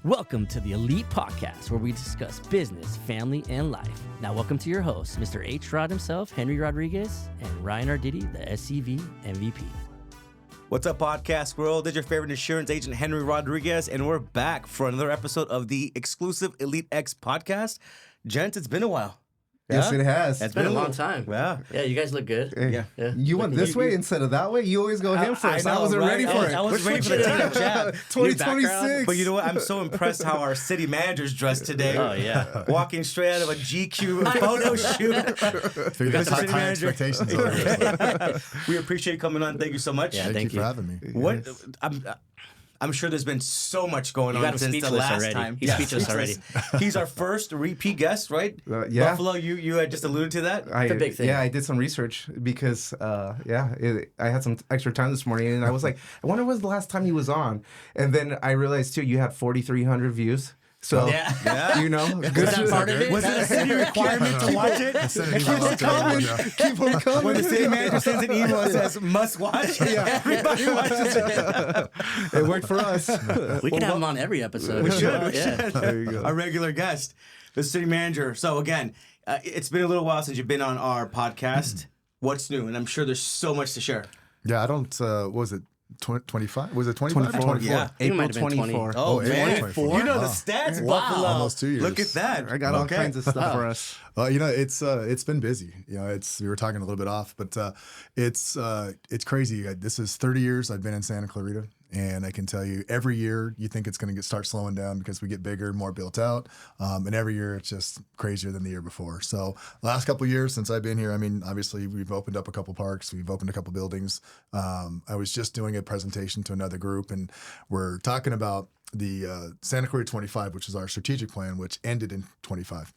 Welcome to the Elite Podcast, where we discuss business, family, and life. Now, welcome to your hosts, Mr. H. Rod himself, Henry Rodriguez, and Ryan Arditty, the SCV MVP. What's up, podcast world? It's your favorite insurance agent, Henry Rodriguez, and we're back for another episode of the exclusive Elite X podcast. Gents, it's been a while. Yes, it has. It's been a long time. Yeah. Yeah, you guys look good. Yeah. Yeah. You went this way instead of that way? You always go him first. I wasn't ready for it. I was ready for the jab. 2026. But you know what? I'm so impressed how our city manager's dressed today. Oh, yeah. Walking straight out of a GQ photo shoot. So you got Mr. high City expectations over here. We appreciate you coming on. Thank you so much. Yeah, Thank you for having me. What? I'm sure there's been so much going You got on him since the speechless last already. time. He's speechless already. He's our first repeat guest, right? Yeah. Buffalo, you had just alluded to that. I, a big thing. Yeah, I did some research because, I had some extra time this morning, and I was like, I wonder when's the last time he was on? And then I realized, too, you had 4,300 views. So, you know, good. that part of it? Was it a city requirement to watch it? Keep on coming. When the city manager sends an email that says must watch, everybody watches it. It worked for us. We can have him on every episode. We should. There you go. Our regular guest, the city manager. So again, it's been a little while since you've been on our podcast. What's new? And I'm sure there's so much to share. Yeah, I don't, what was it, 25? Was it 25 or 24. 24? Yeah. April might have been 24. Oh, man. 24. You know the Wow. stats, Wow. Buffalo. Almost 2 years. Look at that. I got all kinds of stuff for us. You know, it's been busy. You know, we were talking a little bit off, but it's crazy. This is 30 years I've been in Santa Clarita, and I can tell you, every year you think it's going to start slowing down because we get bigger, more built out, and every year it's just crazier than the year before. So last couple of years since I've been here, I mean, obviously we've opened up a couple parks, we've opened a couple buildings. I was just doing a presentation to another group, and we're talking about the Santa Clarita 25, which is our strategic plan, which ended in 25.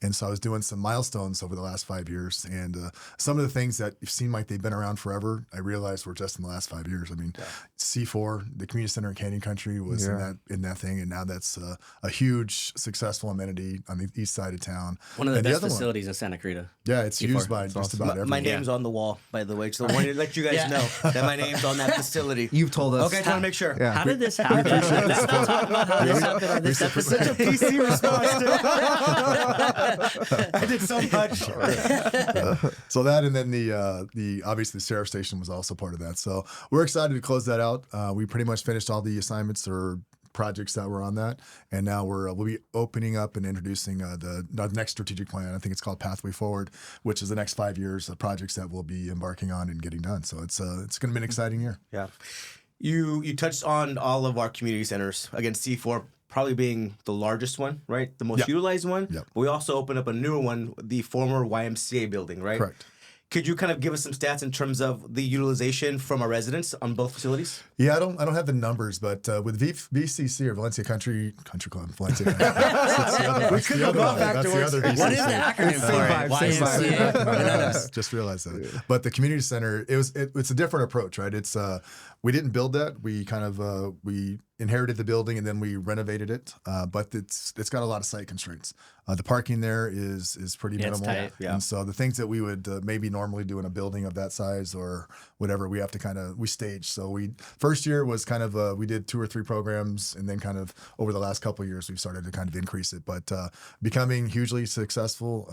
And so I was doing some milestones over the last 5 years. And some of the things that seem like they've been around forever, I realized were just in the last 5 years. I mean, C4, the community center in Canyon Country, was in that thing. And now that's a huge, successful amenity on the east side of town. One of the And best other one- facilities in Santa Clarita. Yeah, it's C4. used by just about everyone. My name's on the wall, by the way. So I wanted to let you guys know that my name's on that facility. You've told us. Okay, I just want to make sure. Yeah. How did this happen? Let's talk about how this happened on this episode. Such a PC response to I did so much. So that, and then the obviously the sheriff station was also part of that. So we're excited to close that out. We pretty much finished all the assignments or projects that were on that, and now we'll be opening up and introducing the next strategic plan. I think it's called Pathway Forward, which is the next 5 years of projects that we'll be embarking on and getting done. So it's going to be an exciting year. Yeah. You touched on all of our community centers. Again, C4 probably being the largest one, right? The most utilized one. Yep. But we also opened up a newer one, the former YMCA building, right? Correct. Could you kind of give us some stats in terms of the utilization from our residents on both facilities? Yeah, I don't have the numbers, but with VCC or Valencia Country Club, Valencia. We could go back That's the other VCC. What is the acronym for it? Same vibe. YMCA. Just realized that. But the community center, it's a different approach, right? It's we didn't build that. We kind of we inherited the building and then we renovated it. But it's got a lot of site constraints. The parking there is pretty minimal. It's tight. Yeah. And so the things that we would maybe normally do in a building of that size or whatever, we have to we stage. So first year was kind of we did 2 or 3 programs, and then kind of over the last couple of years we've started to kind of increase it. But becoming hugely successful,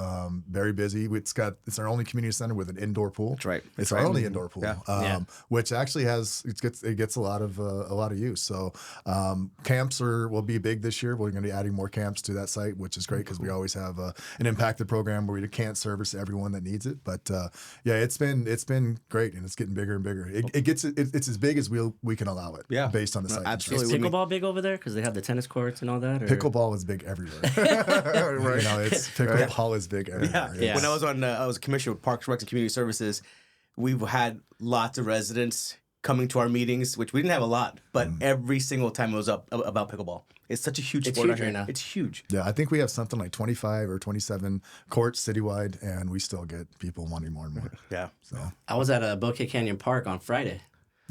very busy. It's our only community center with an indoor pool. That's right. It's our only indoor pool, Yeah. which actually it gets a lot of use. So camps will be big this year. We're going to be adding more camps to that site, which is great because we always have an impacted program where we can't service everyone that needs it. But it's been great, and it's getting bigger and bigger. It's as big as we can allow it. Yeah. Based on the site. Absolutely. Is pickleball big over there? Because they have the tennis courts and all that? Or? Pickleball is big everywhere. Right. You know, pickleball is big everywhere. Yeah. When I was commissioner with Parks, Recs, and Community Services, we've had lots of residents coming to our meetings, which we didn't have a lot, but every single time it was up about pickleball. It's such a huge sport huge out here. right now. It's huge. Yeah, I think we have something like 25 or 27 courts citywide, and we still get people wanting more and more. Yeah. So I was at Bouquet Canyon Park on Friday,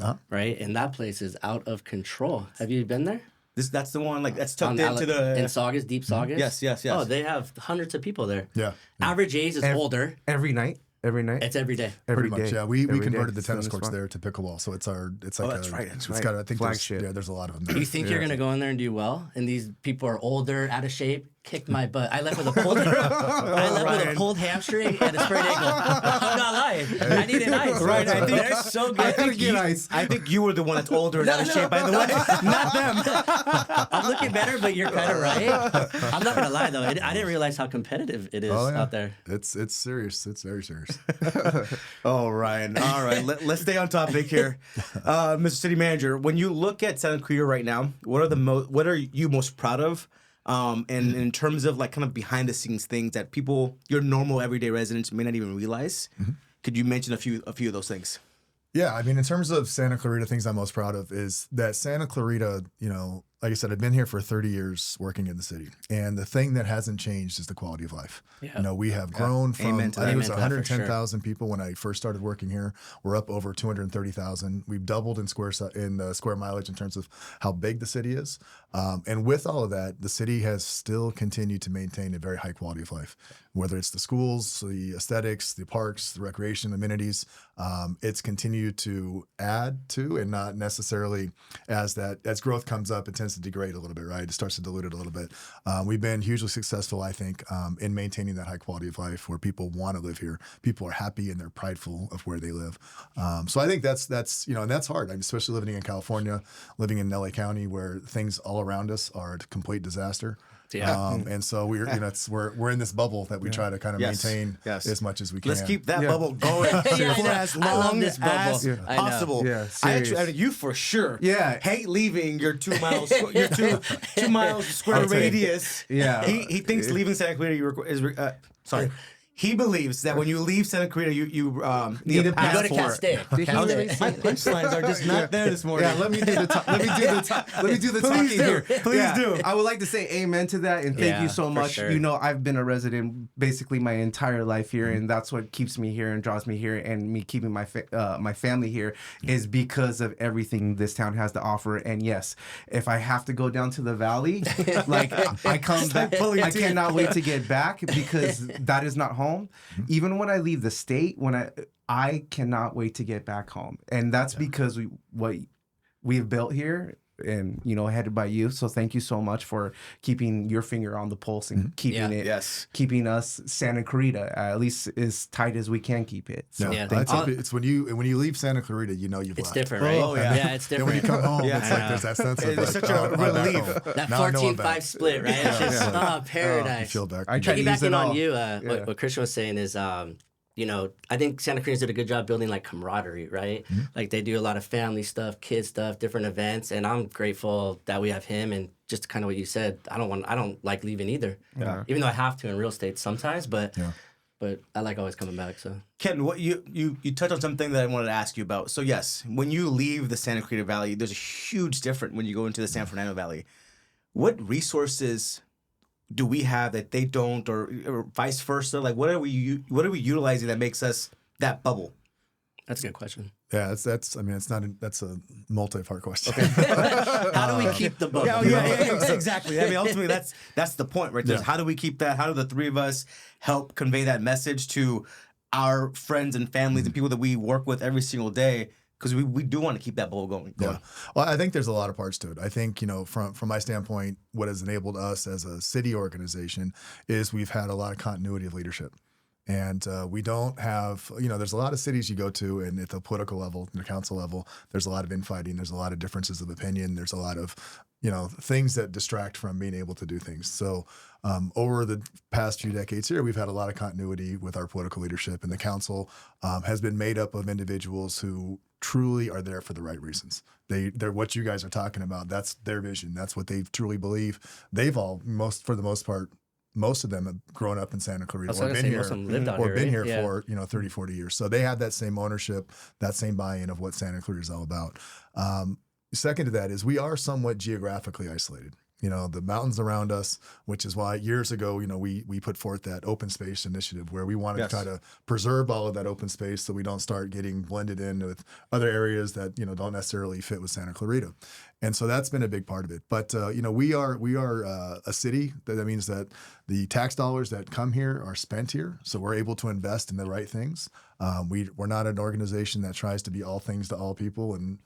Uh-huh. right? And that place is out of control. Have you been there? That's the one that's tucked into the in Saugus, Deep Saugus. Yes. Oh, they have hundreds of people there. yeah. Average age is older. Every night. every night? It's every day. Every Pretty much, day. yeah. We Every converted day. the tennis Same courts spot. there to pickleball, so it's like that's right. That's it's right. got I think Flagship. there's a lot of them. There. You think you're gonna go in there and do well, and these people are older, out of shape? Kicked my butt. I left with a pulled, with a pulled hamstring and a sprained ankle. I'm not lying. I need an ice. Right, I think they're so good. I think you were the one that's older and out of shape, by the way, not them. I'm looking better, but you're kind of right. I'm not gonna lie though. I didn't realize how competitive it is out there. It's serious. It's very serious. Oh, Ryan. All right, let's stay on topic here, Mr. City Manager. When you look at Santa Clarita right now, what are you most proud of? And in terms of like kind of behind the scenes things that people, your normal everyday residents, may not even realize, could you mention a few of those things? Yeah, I mean, in terms of Santa Clarita, things I'm most proud of is that Santa Clarita, like I said, I've been here for 30 years working in the city. And the thing that hasn't changed is the quality of life. Yeah. We have grown from, Amen I to think it was that. Amen to that, for 110,000 people when I first started working here. We're up over 230,000. We've doubled in square mileage in terms of how big the city is. And with all of that, the city has still continued to maintain a very high quality of life, whether it's the schools, the aesthetics, the parks, the recreation amenities. It's continued to add to, and not necessarily as growth comes up, it tends to degrade a little bit, right? It starts to dilute it a little bit. We've been hugely successful, I think, in maintaining that high quality of life where people want to live here. People are happy and they're prideful of where they live. So I think that's and that's hard. I'm especially living in California, living in LA County, where things all around us are a complete disaster. Yeah. And so we're in this bubble that we try to kind of maintain as much as we can. Let's keep that bubble going for as long as possible. Yeah, you for sure. Yeah. Hate leaving your 2 miles, your two miles square radius. Yeah. He thinks leaving Santa Clarita is sorry. He believes that when you leave Santa Clarita, you need a passport. You go to Castaic. My punchlines are just not there this morning. Yeah, let me do the talking here. Please do. I would like to say amen to that and thank you so for much. sure. I've been a resident basically my entire life here, and that's what keeps me here and draws me here, and me keeping my family here is because of everything this town has to offer. And yes, if I have to go down to the valley, like I come back, I cannot wait to get back because that is not home. Even when I leave the state, I cannot wait to get back home, and that's because what we've built here, and headed by you. So thank you so much for keeping your finger on the pulse and keeping us Santa Clarita at least as tight as we can keep it. So it's when you leave Santa Clarita, you've It's left. different, right? Oh, yeah. Yeah, it's Then different. when you come home, it's like there's that sense of It's such a relief. That Now I know I'm 14-5 back. split, right? It's just paradise. You feel back. I try to use it Piggybacking all. on you, what Christian was saying is, I think Santa Clarita did a good job building like camaraderie, right? Like they do a lot of family stuff, kids stuff, different events, and I'm grateful that we have him. And just kind of what you said, I don't like leaving either, even though I have to in real estate sometimes, but I like always coming back. So Ken, what you touched on something that I wanted to ask you about. So yes, when you leave the Santa Clarita Valley, there's a huge difference when you go into the San Fernando Valley. What resources do we have that they don't, or vice versa? Like, what are we utilizing that makes us that bubble? that's a good question. Yeah, that's a multi-part question. Okay. How do we keep the bubble? Yeah, exactly. I mean, ultimately, that's the point, right? How do we keep that? How do the three of us help convey that message to our friends and families and people that we work with every single day? Because we do want to keep that bubble going. Yeah. Well, I think there's a lot of parts to it. I think, from my standpoint, what has enabled us as a city organization is we've had a lot of continuity of leadership. And we don't have, there's a lot of cities you go to, and at the political level, the council level, there's a lot of infighting. There's a lot of differences of opinion. There's a lot of, things that distract from being able to do things. So over the past few decades here, we've had a lot of continuity with our political leadership, and the council has been made up of individuals who truly are there for the right reasons. They're what you guys are talking about. That's their vision. That's what they truly believe. They've all, for the most part, most of them have grown up in Santa Clarita or been here for 30, 40 years. So they have that same ownership, that same buy-in of what Santa Clarita is all about. Second to that is we are somewhat geographically isolated. The mountains around us, which is why years ago, we put forth that open space initiative where we wanted to try to preserve all of that open space so we don't start getting blended in with other areas that, don't necessarily fit with Santa Clarita. And so that's been a big part of it. But we are a city that means that the tax dollars that come here are spent here, so we're able to invest in the right things. We're not an organization that tries to be all things to all people and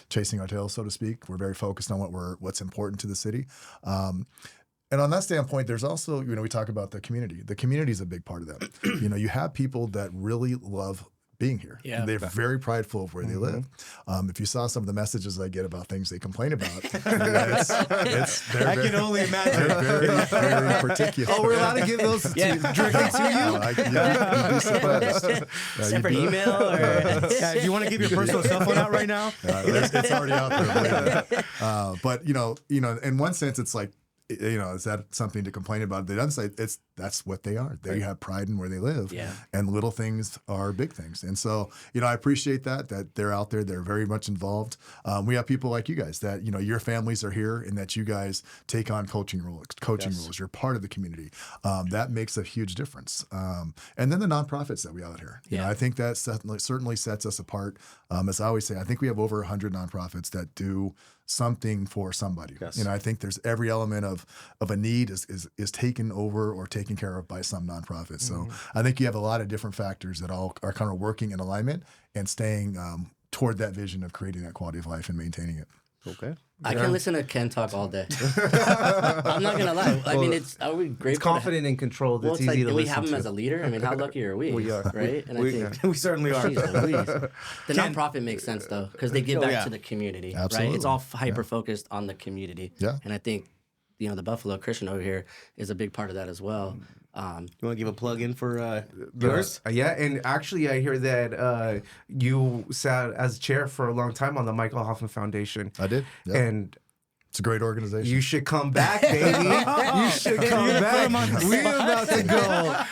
chasing our tails, so to speak. We're very focused on what's important to the city. And on that standpoint, there's also we talk about the community. The community is a big part of that. You have people that really love being here. Yeah. They're very prideful of where they live. If you saw some of the messages I get about things they complain about, I can only imagine. They're very particular. Oh, we're allowed to give those directly to you? You'd be surprised. Separate email? Or... do you want to give your personal cell phone out right now? It's already out there. But, in one sense, it's like, is that something to complain about? The other side, that's what they are. They have pride in where they live, and little things are big things. And so, I appreciate that they're out there. They're very much involved. We have people like you guys that your families are here, and that you guys take on coaching roles. You're part of the community. That makes a huge difference. And then the nonprofits that we out here. I think that certainly sets us apart. As I always say, I think we have over 100 nonprofits that do something for somebody. Yes. I think there's every element of a need is taken over or taken care of by some nonprofit. So I think you have a lot of different factors that all are kind of working in alignment and staying toward that vision of creating that quality of life and maintaining it. Okay. I can listen to Ken talk all day. I'm not gonna lie. I mean, are we grateful? It's confident and controlled. Well, it's it's easy like, to we listen have him to. as a leader. I mean, how lucky are we? We are. Right? And I think We certainly are. Jeez Louise. The nonprofit makes sense though, because they give back to the community. Absolutely. Right? It's all hyper focused on the community. Yeah. And I think the Buffalo Christian over here is a big part of that as well. You want to give a plug in for yours? Yeah, and actually I hear that you sat as chair for a long time on the Michael Hoffman Foundation. I did. Yeah. And it's a great organization. you should come back, baby. You should come back. We're about to go.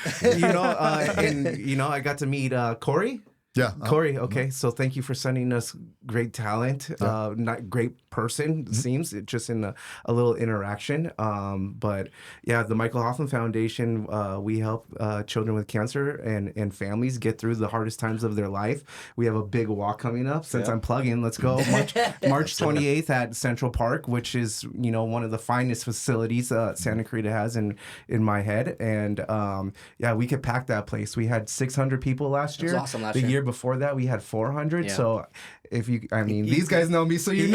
I got to meet Corey. Yeah. Corey, okay. So thank you for sending us great talent. Not great person, it seems, just in a little interaction. But yeah, the Michael Hoffman Foundation, we help children with cancer and families get through the hardest times of their life. We have a big walk coming up. Since I'm plugging, let's go. March 28th at Central Park, which is, one of the finest facilities Santa Clarita has in my head. And we could pack that place. We had 600 people last year. It was awesome last the year. year before that, we had 400. Yeah. So these guys know me, so I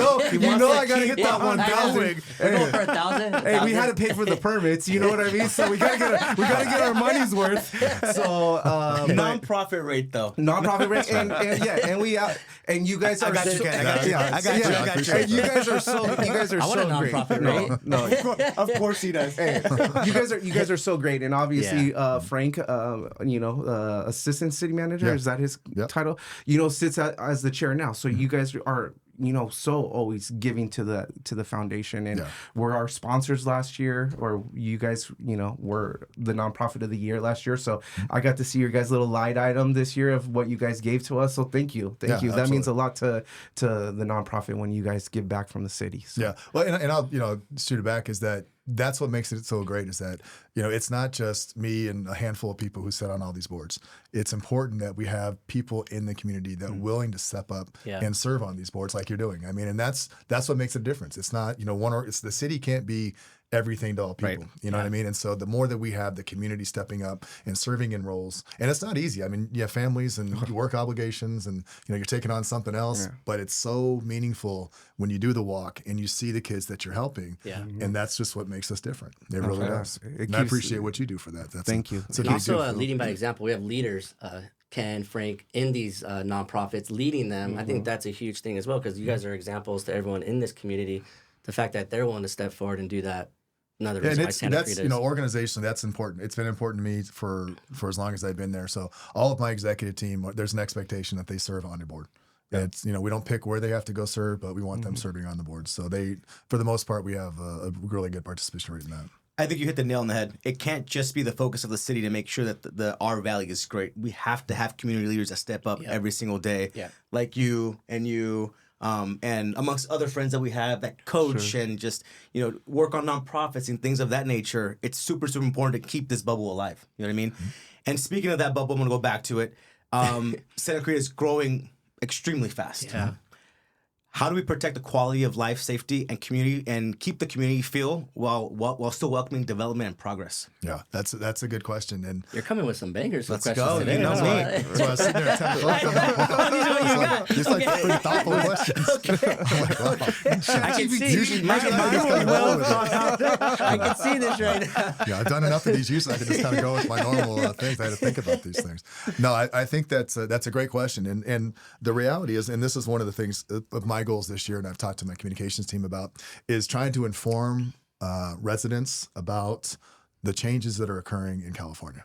gotta hit that 1,000. We're going for 1,000. Hey, we had to pay for the permits. You know what I mean? So we gotta get our money's worth. So nonprofit rate though. Nonprofit rate, and you guys are. I got you. And you guys are so. I want a nonprofit rate. No, Of course he does. hey, you guys are so great, and obviously Frank, assistant city manager, is that his title? Sits as the chair now. So you guys are so always giving to the foundation, and we're our sponsors last year, or you guys were the nonprofit of the year last year. So I got to see your guys' little light item this year of what you guys gave to us. So thank you. That means a lot to the nonprofit when you guys give back from the city. So. Yeah. Well, and I'll shoot it back is that's what makes it so great is that, it's not just me and a handful of people who sit on all these boards. It's important that we have people in the community that are willing to step up and serve on these boards like you're doing. I mean, and that's what makes a difference. It's not, it's the city can't be everything to all people. You know what I mean? And so the more that we have the community stepping up and serving in roles, and it's not easy. I mean, you have families and work obligations and, you're taking on something else, but it's so meaningful when you do the walk and you see the kids that you're helping. Yeah. And that's just what makes us different. It really does. And I appreciate what you do for that. Thank you. And also leading by example. We have leaders, Ken, Frank, in these nonprofits, leading them. I think that's a huge thing as well, because you guys are examples to everyone in this community. The fact that they're willing to step forward and do that. Another reason why Santa Clarita is. Organizationally, that's important. It's been important to me for as long as I've been there. So all of my executive team, there's an expectation that they serve on the board. Yeah. It's we don't pick where they have to go serve, but we want them serving on the board. So for the most part, we have a really good participation rate in that. I think you hit the nail on the head. It can't just be the focus of the city to make sure that our valley is great. We have to have community leaders that step up every single day, like you and amongst other friends that we have that coach and just work on nonprofits and things of that nature. It's super, super important to keep this bubble alive. You know what I mean? And speaking of that bubble, I'm gonna go back to it. Santa Clarita is growing extremely fast. Yeah. How do we protect the quality of life, safety, and community, and keep the community feel while still welcoming development and progress? Yeah, that's a good question. And You're coming with some bangers. Let's questions go. Today. You know That's me. why- so I was sitting there at 10 o'clock. Just like pretty thoughtful questions. I'm like, wow. I can see. Usually I I can just kind of roll with it. I can see this right now. Yeah, I've done enough of these usually. I can just kind of go with my normal things. I had to think about these things. No, I think that's a great question. And the reality is, and this is one of the things of my goals this year, and I've talked to my communications team about, is trying to inform residents about the changes that are occurring in California.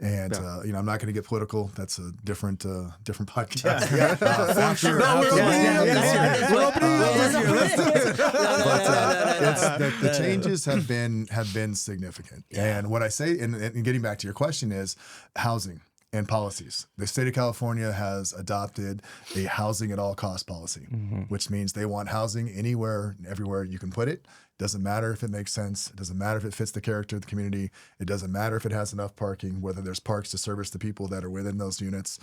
And I'm not going to get political. That's a different podcast. For sure. But the changes have been significant. And what I say, and getting back to your question, is housing and policies. The state of California has adopted a housing at all cost policy, which means they want housing anywhere and everywhere you can put it. Doesn't matter if it makes sense. It doesn't matter if it fits the character of the community. It doesn't matter if it has enough parking, whether there's parks to service the people that are within those units.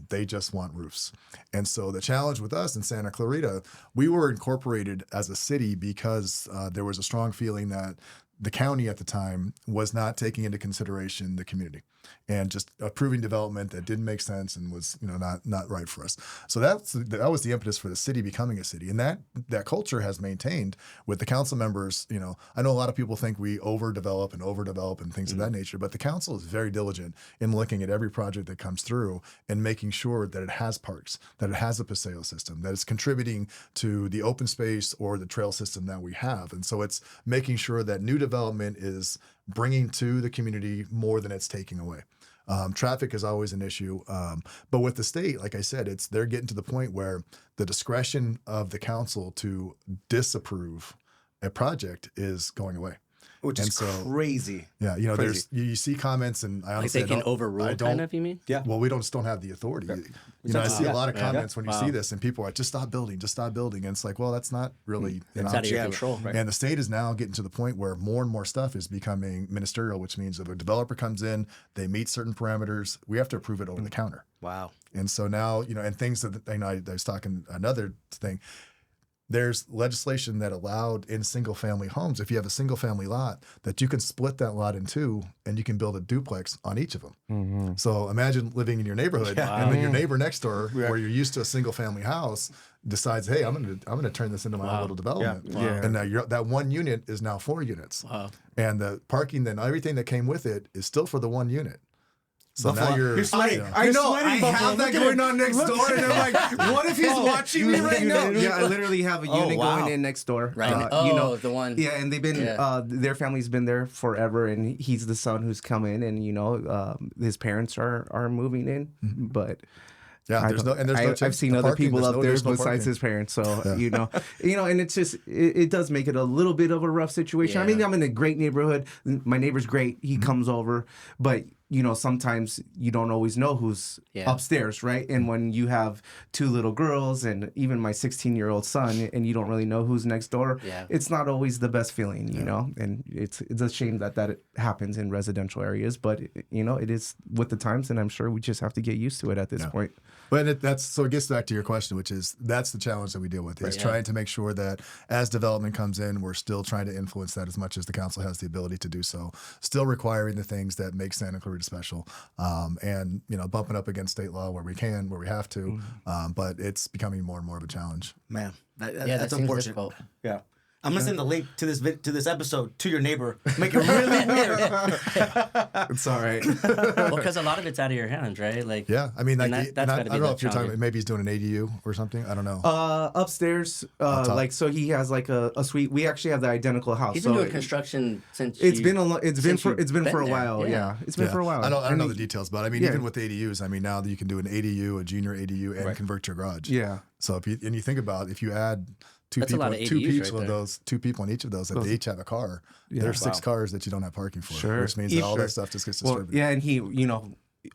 They just want roofs. And so the challenge with us in Santa Clarita, we were incorporated as a city because there was a strong feeling that the county at the time was not taking into consideration the community and just approving development that didn't make sense and was not right for us. So that was the impetus for the city becoming a city, and that culture has maintained with the council members. I know a lot of people think we overdevelop and things of that nature, but the council is very diligent in looking at every project that comes through and making sure that it has parks, that it has a paseo system, that it's contributing to the open space or the trail system that we have. And so it's making sure that new development is bringing to the community more than it's taking away. Traffic is always an issue. But with the state, like I said, they're getting to the point where the discretion of the council to disapprove a project is going away. Which is crazy. Yeah, you see comments, and I honestly Like they can overrule, kind of, you mean? Yeah. Well, we don't have the authority. I see a lot of comments when you see this, and people are like, just stop building. And it's like, well, that's not really an It's out of your option. control, right? And the state is now getting to the point where more and more stuff is becoming ministerial, which means if a developer comes in, they meet certain parameters, we have to approve it over the counter. Wow. And so now, and things that I was talking another thing. There's legislation that allowed in single family homes, if you have a single family lot, that you can split that lot in two and you can build a duplex on each of them. Mm-hmm. So imagine living in your neighborhood and then your neighbor next door, where you're used to a single family house, decides, hey, I'm going to turn this into my own little development. Yeah. Wow. And now that one unit is now 4 units. Wow. And the parking, then everything that came with it is still for the one unit. So now you're sweating. I know. I have that going on next door, and I'm like, what if he's watching me right now? Yeah, I literally have a unit going in next door. Right. The one. Yeah, and they've been their family's been there forever, and he's the son who's come in, and his parents are moving in, but. Yeah, I've seen other people up there besides his parents, so and it's just it does make it a little bit of a rough situation. Yeah. I mean, I'm in a great neighborhood. My neighbor's great. He comes over, but sometimes you don't always know who's upstairs, right? And when you have 2 little girls and even my 16-year-old son, and you don't really know who's next door, it's not always the best feeling, you know. And it's a shame that happens in residential areas, but it is with the times, and I'm sure we just have to get used to it at this point. But it gets back to your question, which is that's the challenge that we deal with, is trying to make sure that as development comes in, we're still trying to influence that as much as the council has the ability to do so, still requiring the things that make Santa Clarita special, and bumping up against state law where we can, where we have to, but it's becoming more and more of a challenge. Man, that's unfortunate. Difficult. Yeah. I'm gonna send the link to this episode to your neighbor. Make it really weird. It's all right. Well, because a lot of it's out of your hands, right? Like, I mean, like, that's I don't know if you're talking about, maybe he's doing an ADU or something. I don't know. Upstairs, so he has like a suite. We actually have the identical house. He's been doing construction since. It's been for a while. Yeah, it's been for a while. I don't know the details, but I mean, even with ADUs, I mean, now that you can do an ADU, a junior ADU, and convert your garage. Yeah. So you think about, if you add two That's people in each of those that they each have a car. There's 6 cars that you don't have parking for, which means that all that stuff just gets distributed. Yeah, and he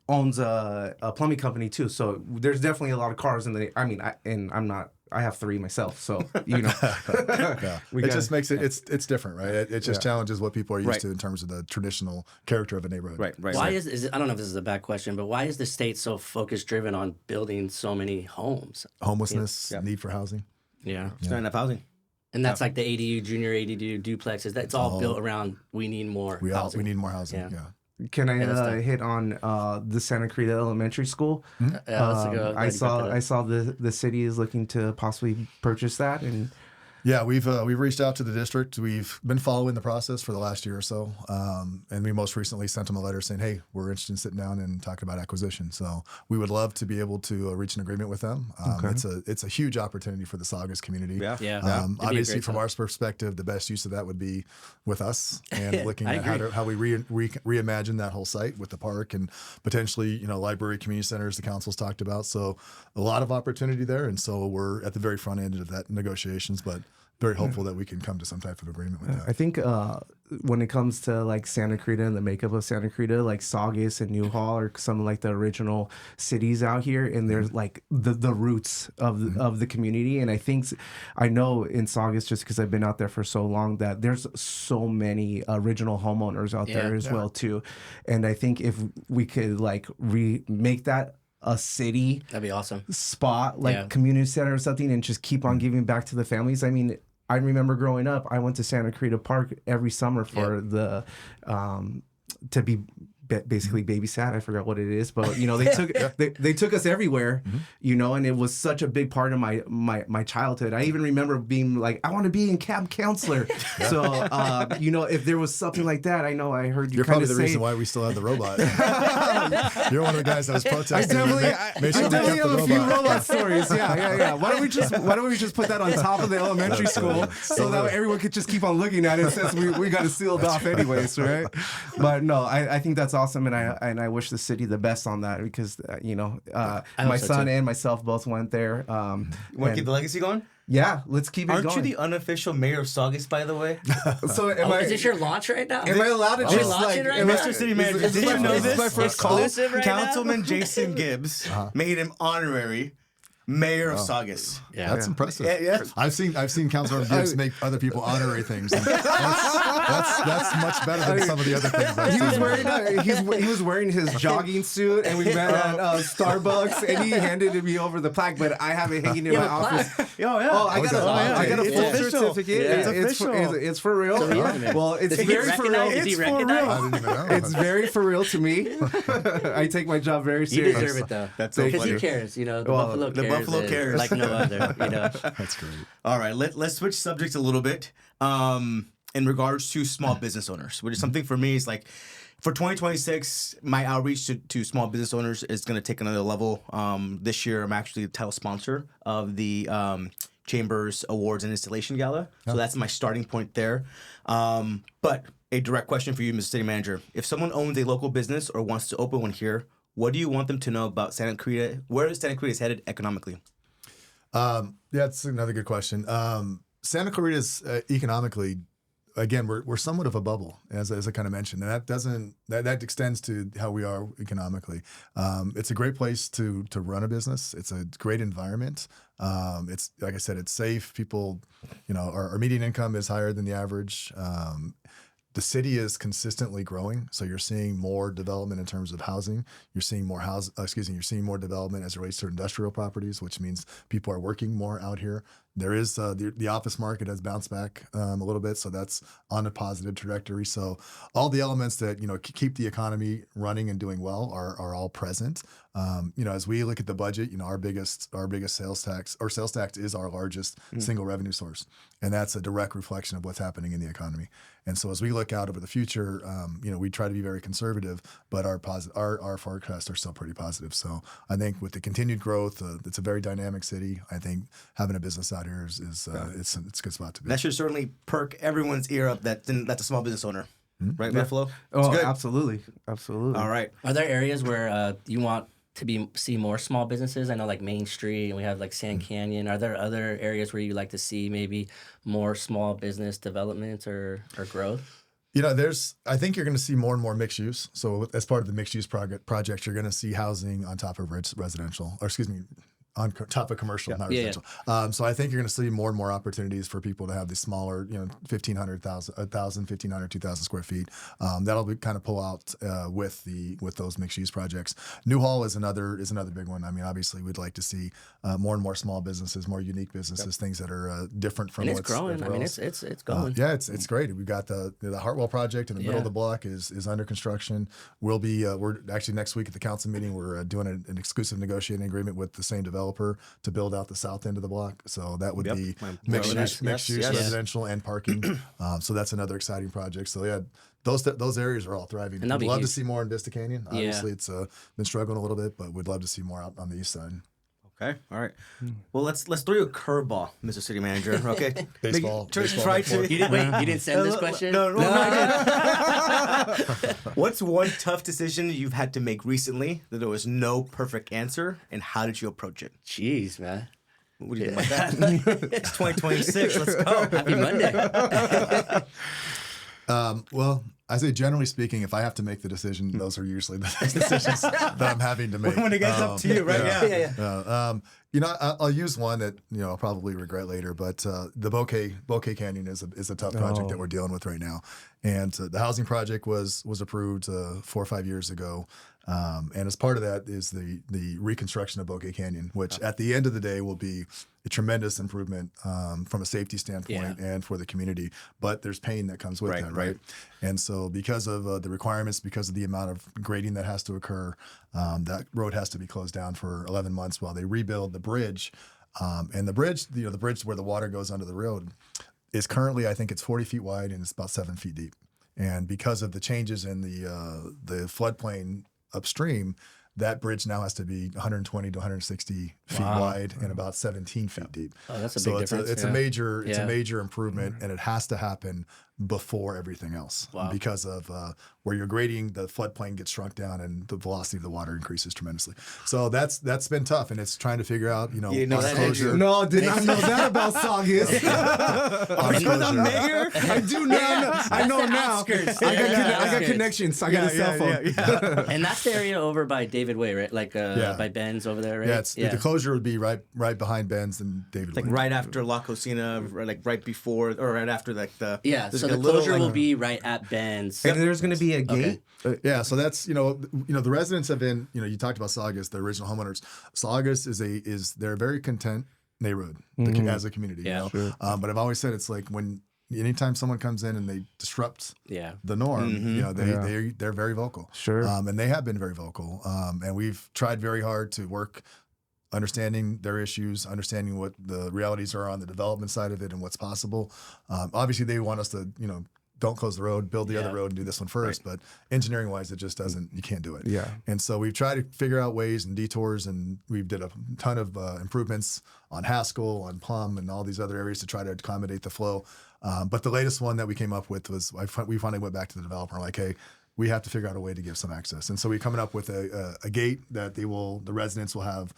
owns a plumbing company too, so there's definitely a lot of cars in the. I mean, I have 3 myself, so it just makes it's different, right? It just challenges what people are used to in terms of the traditional character of a neighborhood. Right. Why is it, I don't know if this is a bad question, but why is the state so driven on building so many homes? Homelessness, need for housing. Yeah. It's not enough housing. And that's like the ADU, junior ADU duplexes. That's all built around we need more housing. We need more housing. Yeah. Yeah. Can I hit on the Santa Clarita Elementary School? Let's go. I saw the city is looking to possibly purchase that, and Yeah, we've reached out to the district. We've been following the process for the last year or so, and we most recently sent them a letter saying, "Hey, we're interested in sitting down and talking about acquisition." So we would love to be able to reach an agreement with them. It's a huge opportunity for the Saugus community. Yeah. Obviously, from our perspective, the best use of that would be with us and looking at how we reimagine that whole site with the park and potentially library, community centers the council's talked about. So a lot of opportunity there, and so we're at the very front end of that negotiations, but very hopeful that we can come to some type of agreement with that. I think when it comes to like Santa Clarita and the makeup of Santa Clarita, like Saugus and Newhall are some of like the original cities out here, and there's like the roots of the community. And I know in Saugus, just because I've been out there for so long, that there's so many original homeowners out there as well too. And I think if we could like make that a city, that'd be awesome spot, like community center or something, and just keep on giving back to the families. I mean, I remember growing up, I went to Santa Clarita Park every summer for the to be basically babysat. I forgot what it is, but they took us everywhere, and it was such a big part of my childhood. I even remember being like, I want to be in camp counselor. So if there was something like that, I know I heard you. You're probably the reason why we still have the robot. You're one of the guys that was protesting. I definitely have a few robot stories. Yeah. Why don't we just put that on top of the elementary school so that everyone could just keep on looking at it since we got it sealed off anyways, right? But no, I think that's awesome, and I wish the city the best on that, because my son and myself both went there. You want to keep the legacy going? Yeah, let's keep it going. Aren't you the unofficial mayor of Saugus, by the way? So is this your launch right now? Am I allowed to just like, Mr. City Manager? Did you know this? My first call. Right Councilman Jason Gibbs made him honorary mayor of Saugus. Yeah, that's impressive. Yeah. I've seen Councilman Gibbs make other people honorary things. That's much better than some of the other things I've seen. He was wearing his jogging suit, and we met at Starbucks, and he handed me over the plaque, but I have it hanging in my office. I got a full certificate. Yeah. It's for real. Well, it's very for real. Is he recognized? I didn't even know. It's very for real to me. I take my job very You serious. deserve it though. That's so because funny. he cares. The Buffalo cares like no other. That's great. All right, let's switch subjects a little bit. In regards to small business owners, which is something for me is like, for 2026, my outreach to small business owners is going to take another level. This year, I'm actually the title sponsor of the Chamber's Awards and Installation Gala. So that's my starting point there. But a direct question for you, Mr. City Manager. If someone owns a local business or wants to open one here, what do you want them to know about Santa Clarita? Where is Santa Clarita headed economically? That's another good question. Santa Clarita is economically, again, we're somewhat of a bubble, as I kind of mentioned, and that extends to how we are economically. It's a great place to run a business. It's a great environment. It's, like I said, it's safe. People, our median income is higher than the average. The city is consistently growing, so you're seeing more development in terms of housing. You're seeing more You're seeing more development as it relates to industrial properties, which means people are working more out here. There is the office market has bounced back a little bit, so that's on a positive trajectory. So all the elements that keep the economy running and doing well are all present. As we look at the budget, our biggest sales tax is our largest single revenue source, and that's a direct reflection of what's happening in the economy. And so as we look out over the future, we try to be very conservative, but our forecasts are still pretty positive. So I think with the continued growth, it's a very dynamic city. I think having a business out here is it's a good spot to be. That should certainly perk everyone's ear up that's a small business owner. Right, Buffalo? Oh, absolutely. All right. Are there areas where you want to see more small businesses? I know like Main Street, and we have like Sand Canyon. Are there other areas where you like to see maybe more small business developments or growth? I think you're going to see more and more mixed use. So as part of the mixed use project, you're going to see housing on top of residential, on top of commercial, not residential. So I think you're going to see more and more opportunities for people to have these smaller, 1,500, 1,000, 2,000 square feet. That'll be kind of pull out with those mixed use projects. Newhall is another big one. I mean, obviously, we'd like to see more and more small businesses, more unique businesses, things that are different from and what's it's growing. I mean, it's going. it's great. We've got the Hartwell project in the middle of the block is under construction. We'll be we're actually next week at the council meeting. We're doing an exclusive negotiating agreement with the same developer to build out the south end of the block. So that would be mixed use residential and parking. So that's another exciting project. So yeah, those areas are all thriving. We'd love to see more in Vista Canyon. Obviously, it's been struggling a little bit, but we'd love to see more out on the east side. Okay, all right. Well, let's throw you a curveball, Mr. City Manager. Okay, baseball. Try to. You didn't send this question. No, I didn't. What's one tough decision you've had to make recently that there was no perfect answer, and how did you approach it? Jeez, man. What do you think about that? It's 2026. Let's go. Happy Monday. Well, I say generally speaking, if I have to make the decision, those are usually the decisions that I'm having to make. When it gets up to you, right? Yeah. I'll use one that I'll probably regret later, but the Bouquet Canyon is a tough project that we're dealing with right now, and the housing project was approved 4 or 5 years ago, and as part of that is the reconstruction of Bouquet Canyon, which at the end of the day will be a tremendous improvement from a safety standpoint and for the community. But there's pain that comes with that, right? And so because of the requirements, because of the amount of grading that has to occur, that road has to be closed down for 11 months while they rebuild the bridge. And the bridge, the bridge where the water goes under the road is currently, I think it's 40 feet wide and it's about 7 feet deep. And because of the changes in the floodplain upstream, that bridge now has to be 120 to 160 feet wide and about 17 feet deep. Oh, that's a big difference. It's a major improvement, and it has to happen before everything else because of where you're grading, the floodplain gets shrunk down and the velocity of the water increases tremendously. So that's been tough, and it's trying to figure out, closure. No, did not know that about Saugus. You're the mayor? I do now. I know now. I got connections. I got a cell phone. And that's the area over by David Way, right? Like by Ben's over there, right? Yeah, the closure would be right behind Ben's and David Way. Like right after La Cocina, like right before or right after like the So the closure will be right at Ben's. And there's going to be a gate. Yeah, so that's the residents have been you talked about Saugus, the original homeowners. Saugus they're a very content neighborhood as a community. Yeah, sure. But I've always said it's like anytime someone comes in and they disrupt the norm, they're very vocal. Sure. And they have been very vocal. And we've tried very hard to work understanding their issues, understanding what the realities are on the development side of it and what's possible. Obviously, they want us to, don't close the road, build the other road and do this one first. But engineering wise, it just doesn't, you can't do it. Yeah. And so we've tried to figure out ways and detours, and we've did a ton of improvements on Haskell, on Plum, and all these other areas to try to accommodate the flow. But the latest one that we came up with was we finally went back to the developer and like, hey, we have to figure out a way to give some access. And so we're coming up with a gate that the residents will have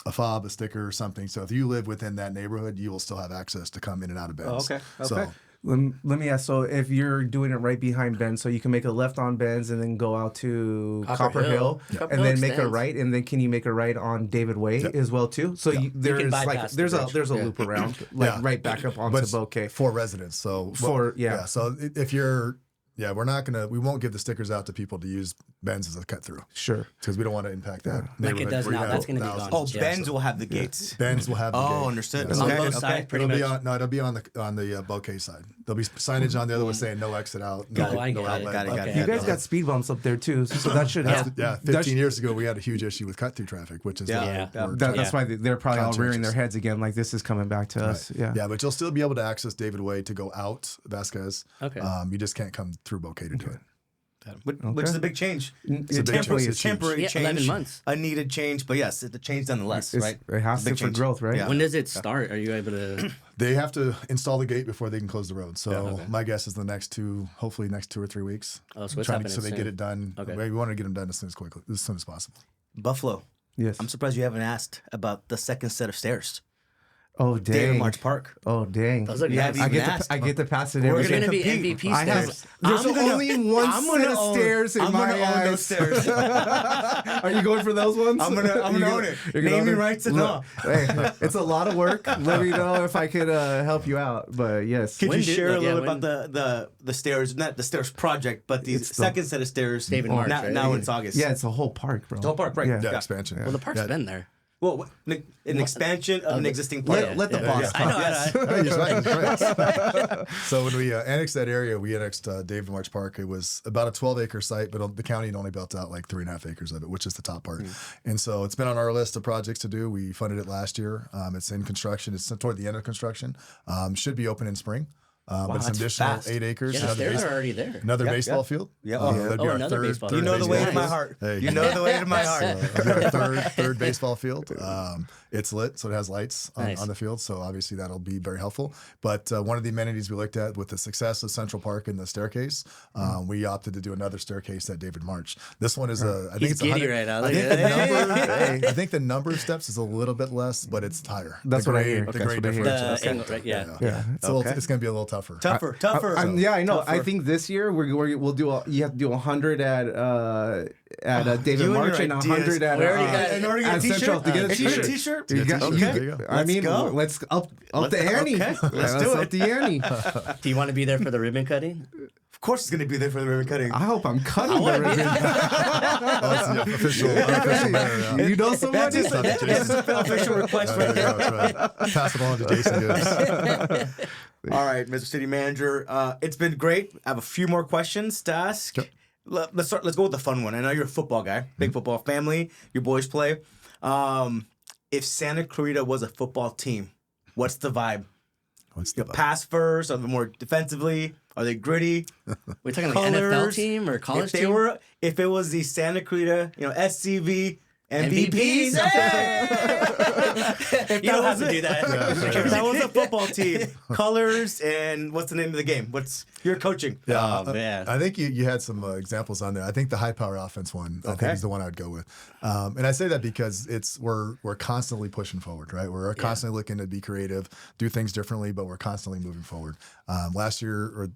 a fob, a sticker, or something. So if you live within that neighborhood, you will still have access to come in and out of Ben's. Okay. So, let me ask. So if you're doing it right behind Ben's, so you can make a left on Ben's and then go out to Copper Hill and then make a right, and then can you make a right on David Way as well too? So there's a loop around right back up onto Bouquet for residents. So So if you're we won't give the stickers out to people to use Ben's as a cut through. Sure. Because we don't want to impact that. Like it does now. That's going to be gone. Oh, Ben's will have the gates. Ben's will have the gate. Oh, understood. Yeah. On both sides, pretty much. It'll be on the Bouquet side. There'll be signage on the other one saying no exit out, no outlet. Got it. You guys got speed bumps up there too, so that should help. 15 years ago, we had a huge issue with cut-through traffic, which is that's why they're probably all rearing their heads again, like this is coming back to us. Yeah, but you'll still be able to access David Way to go out Vasquez. Okay. You just can't come through Bouquet to do it. Which is a big change. It's a temporary change. 11 months. A needed change, but yes, it's a change nonetheless, right? It has to for growth, right? Yeah. When does it start? Are you able to? They have to install the gate before they can close the road. So my guess is hopefully next 2 or 3 weeks. Oh, so it's happening so they soon. get it done. Okay. We want to get them done as soon as possible. Buffalo. Yes. I'm surprised you haven't asked about the second set of stairs. Oh, David dang. March Park. Oh, dang. Those are Yeah, nice. I get to pass it We're every You're day. gonna be compete. MVP I have. stairs. There's I'm gonna- only one I'm set gonna of own- stairs in I'm my gonna own those eyes. stairs. Are you going for those ones? I'm gonna own it. You're gonna Naming own it? rights and Look, all. Hey, it's a lot of work. Let me know if I could help you out. But yes. Could When you did- share a like, yeah, little bit about the stairs, not the stairs project, but the second set of stairs? David March, now, right? now it's August. Yeah, it's a whole park, bro. The whole park, right? Yeah. Yeah, expansion. Well, the park's Yeah. been there. Well, an expansion of an existing park. Let the boss I know. talk. I know. No, you're right, you're right. So when we annexed that area, we annexed David March Park. It was about a 12-acre site, but the county had only built out like 3.5 acres of it, which is the top part. And so it's been on our list of projects to do. We funded it last year. It's in construction. It's toward the end of construction. Should be open in spring. But it's an that's additional fast. 8 acres. Yeah, the stairs are already there. Another Yeah, baseball yeah. field. Yeah. That'd be Oh, our another baseball You field. know the way to my Nice. heart. Hey. You know the way to my heart. Third baseball field. It's lit, so it has lights Nice. on the field. So obviously that'll be very helpful. But one of the amenities we looked at with the success of Central Park and the staircase, we opted to do another staircase at David March. This one is I think He's it's giddy 100 right now. I Look think, at the that. number, I think the number of steps is a little bit less, but it's higher. That's The what I grade- hear. The That's grade what I hear. differential. The angle, right? Yeah. Yeah. It's going to be a little tougher. Tougher. Yeah, I know. I Tougher. think this year we'll do. You have to do 100 at David You and March your and 100 at We already got- in order to get at a t-shirt? Central to get a If you get t-shirt. a t-shirt? You got- Okay, you- there you go. I mean, go. let's up the ante. Okay, let's do up it. the ante. Do you want to be there for the ribbon cutting? Of course, it's going to be there for the ribbon cutting. I hope I'm cutting the ribbon. That's the official banner, yeah. You know somebody? That's an official request right There you there. go, that's right. Pass it on to Jason Gibbs. All right, Mr. City Manager. It's been great. I have a few more questions to ask. Sure. Let's go with the fun one. I know you're a football guy, big football family. Your boys play. If Santa Clarita was a football team, what's the vibe? What's the Pass first? Are they more defensively? Are they gritty? We're talking like NFL Colors. team or college If team? if it was the Santa Clarita, SCV MVPs. MVPs? If You don't that have was to do that. If that was a football team, colors and what's the name of the game? What's your coaching? Oh, man. I think you had some examples on there. I think the high power offense one, I think is the one I'd go with. And I say that because we're constantly pushing forward, right? We're constantly looking to be creative, do things differently, but we're constantly moving forward. Last year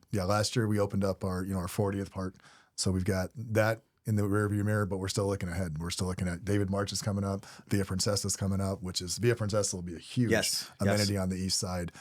we opened up our 40th park, so we've got that in the rearview mirror, but we're still looking ahead. We're still looking at David March is coming up, Via Princessa is coming up, which is Via Princessa will be a huge amenity on the east side.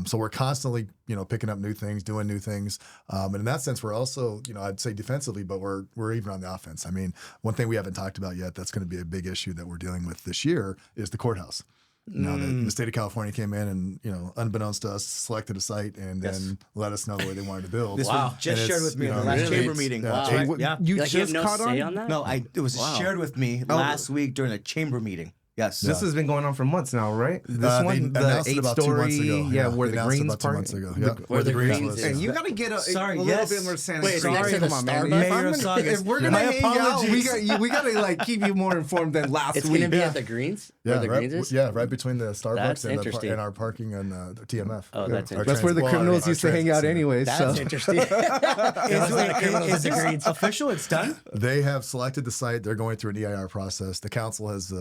So we're constantly, picking up new things, doing new things. And in that sense, we're also, I'd say defensively, but we're even on the offense. I mean, one thing we haven't talked about yet that's going to be a big issue that we're dealing with this year is the courthouse. Now, the state of California came in and, unbeknownst to us, selected a site and then let us know the way they wanted to build. This was just And shared it's, with me in the you know, last really, chamber it's- meeting. yeah, Wow. chamber- Right? Yeah. You Like you have just no caught say on? on that? No, it was Wow. shared with me last week during a chamber meeting. Yes. This has been going on for months now, right? This They one, the announced it about 2 months 8-story, ago. where They the announced it greens about 2 part. months ago. Yeah, where the greens was. is. And you got to get a little bit more sanity. Wait, next to the Come on, man. Starbucks? If, I'm Mayor gonna, Sagas. if we're gonna My hang out, apologies. we got to keep you more informed than last It's week. going to be at the greens? Where the greens is? right between the That's Starbucks interesting. and our parking and the TMF. Oh, that's Our interesting. That's where the well, criminals our used to hang transit out center. anyway. That's So interesting. Criminals at the greens. official? It's done? They have selected the site. They're going through an EIR process. The council has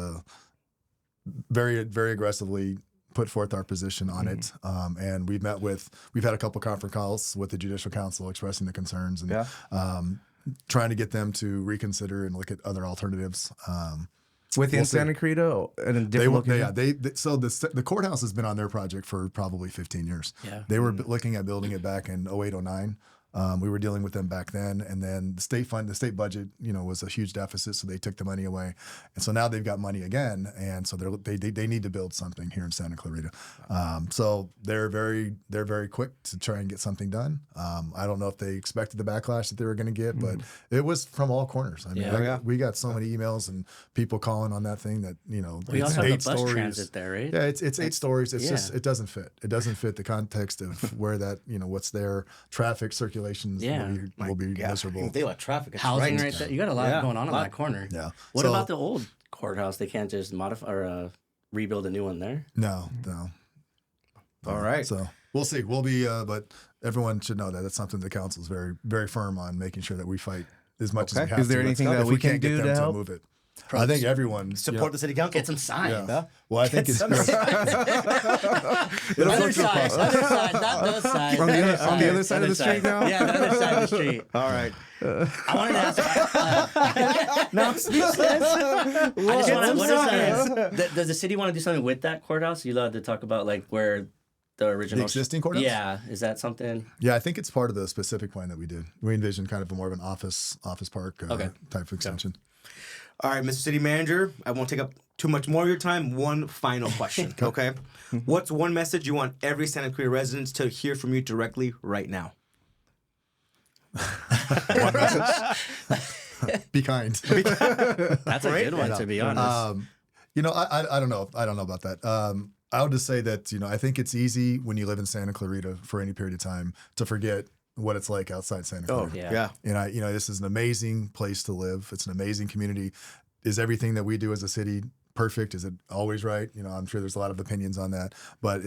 very, very aggressively put forth our position on it. And we've had a couple conference calls with the Judicial Council expressing the concerns and trying to get them to reconsider and look at other alternatives. within We'll see. Santa Clarita and in They different were, locations. so the courthouse has been on their project for probably 15 years. Yeah. They were looking at building it back in 08, 09. We were dealing with them back then, and then the state budget, was a huge deficit, so they took the money away, and so now they've got money again, and so they need to build something here in Santa Clarita. So they're very quick to try and get something done. I don't know if they expected the backlash that they were going to get, but it was from all corners. I mean, we got so many emails and people calling on that thing that We also have eight the bus stories. transit there, right? Yeah, it's 8 stories. It's Yeah. just it doesn't fit. It doesn't fit the context of where that what's there. Traffic circulations Yeah. will be miserable. They let traffic. It's Housing right. right there. You got a lot going on that corner. Yeah. What So- about the old courthouse? They can't just modify or rebuild a new one there? No. All right. So we'll see. We'll be, but everyone should know that that's something the council is very, very firm on making sure that we fight as much as we have Is there to. anything if that we can't can get do them to help? move it. I think everyone Support the city council. Get some signs. Yeah. Well, I think it's Other sides, not those sides. On the other side of the street now? Yeah, the other side of the street. All right. I wanted to ask. Now I'm speechless. Does the city want to do something with that courthouse? You allowed to talk about like where the original the existing courthouse. Yeah, is that something? Yeah, I think it's part of the specific plan that we did. We envisioned kind of more of an office park type of extension. All right, Mr. City Manager, I won't take up too much more of your time. One final question, okay? What's one message you want every Santa Clarita resident to hear from you directly right now? One message. Be kind. That's a good one, to be honest. I don't know. I don't know about that. I would just say that, I think it's easy when you live in Santa Clarita for any period of time to forget what it's like outside Santa Clarita. Yeah. And this is an amazing place to live. It's an amazing community. Is everything that we do as a city perfect? Is it always right? I'm sure there's a lot of opinions on that, but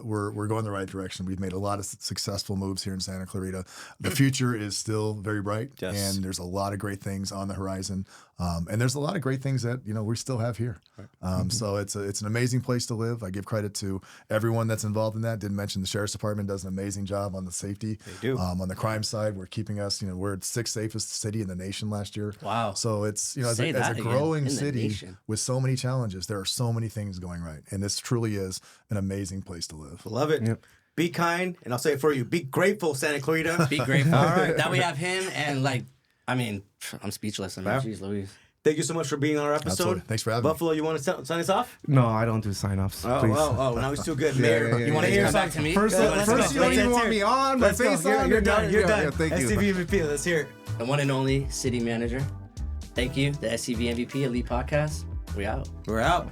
we're going the right direction. We've made a lot of successful moves here in Santa Clarita. The future is still very bright, and there's a lot of great things on the horizon. And there's a lot of great things that we still have here. So it's an amazing place to live. I give credit to everyone that's involved in that. Didn't mention the sheriff's department does an amazing job on the safety. They do. On the crime side, we're keeping us. We're the 6th safest city in the nation last year. Wow. So it's as a growing city with so many challenges, there are so many things going right, and this truly is an amazing place to live. Love it. Yep. Be kind, and I'll say it for you. Be grateful, Santa Clarita. Be grateful. All right. That we have him, and I'm speechless. Jeez Louise. Thank you so much for being on our episode. Absolutely. Thanks for having me. Buffalo, you want to sign us off? No, I don't do sign-offs. Please. Oh, now he's too good. Mayor, yeah, you want to hear back to me? First you don't even want me on. Let's go. You're done. You're done. Yeah, thank you. SCV MVP, let's hear it. The one and only city manager. Thank you, the SCV MVP Elite Podcast. We out. We're out.